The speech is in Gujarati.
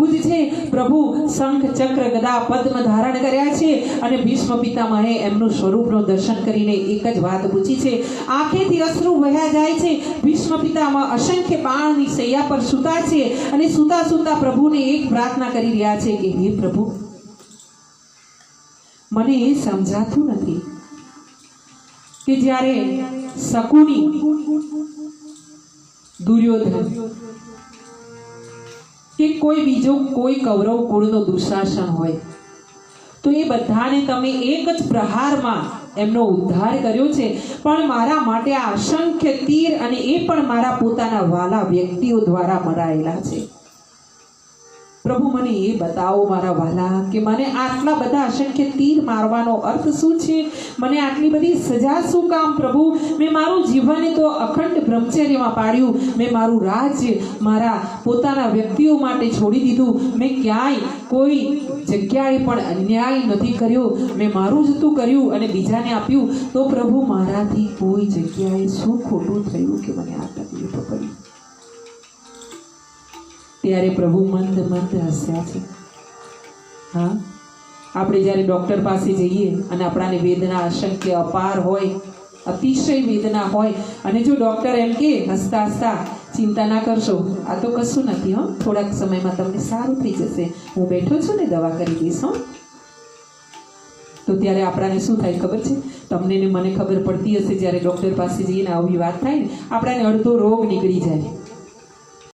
પ્રભુ જ છે. પ્રભુ શંખ ચક્ર ગદા પદ્મ ધારણ કર્યા છે અને ભીષ્મ પિતામહે એમનું સ્વરૂપનું દર્શન કરીને એક જ વાત પૂછી છે. આંખેથી અશ્રુ વહ્યા જાય છે. ભીષ્મ પિતામહ અસંખ્ય બાણની શૈયા પર સૂતા છે અને સૂતા સૂતા પ્રભુને એક પ્રાર્થના કરી રહ્યા છે કે હે પ્રભુ, મને એ સમજાતું નથી કે જ્યારે શકુની, દુર્યોધન કે કોઈ બીજો કોઈ કૌરવ કુળનો દુશાસન હોય તો એ બધાને તમે એક જ પ્રહારમાં એમનો ઉદ્ધાર કર્યો છે, પણ મારા માટે આ અસંખ્ય તીર અને એ પણ મારા પોતાના વાલા વ્યક્તિઓ દ્વારા મરાયેલા છે. પ્રભુ મને એ બતાવો મારા વાલા કે મને આટલા બધા અસંખ્ય તીર મારવાનો અર્થ શું છે? મને આટલી બધી સજા શું કામ? પ્રભુ, મેં મારું જીવન તો અખંડ બ્રહ્મચર્યમાં પાડ્યું. મેં મારું રાજ્ય મારા પોતાના વ્યક્તિઓ માટે છોડી દીધું. મેં ક્યાંય કોઈ જગ્યાએ પણ અન્યાય નથી કર્યો. મેં મારું જ તું કર્યું અને બીજાને આપ્યું. તો પ્રભુ, મારાથી કોઈ જગ્યાએ શું ખોટું થયું કે મને આ તકલીફ પડી? ત્યારે પ્રભુ મંદ મંદ હસ્યા છે. હા, આપણે જ્યારે ડૉક્ટર પાસે જઈએ અને આપણાને વેદના અસંખ્ય અપાર હોય, અતિશય વેદના હોય, અને જો ડૉક્ટર એમ કે હસતા હસતા, ચિંતા ના કરશો, આ તો કશું નથી, હો, થોડાક સમયમાં તમને સારું થઈ જશે, હું બેઠો છું ને, દવા કરી દઈશ, હો. તો ત્યારે આપણાને શું થાય ખબર છે? તમને ને મને ખબર પડતી હશે, જ્યારે ડૉક્ટર પાસે જઈને આવી વાત થાય ને, આપણાને અડધો રોગ નીકળી જાય.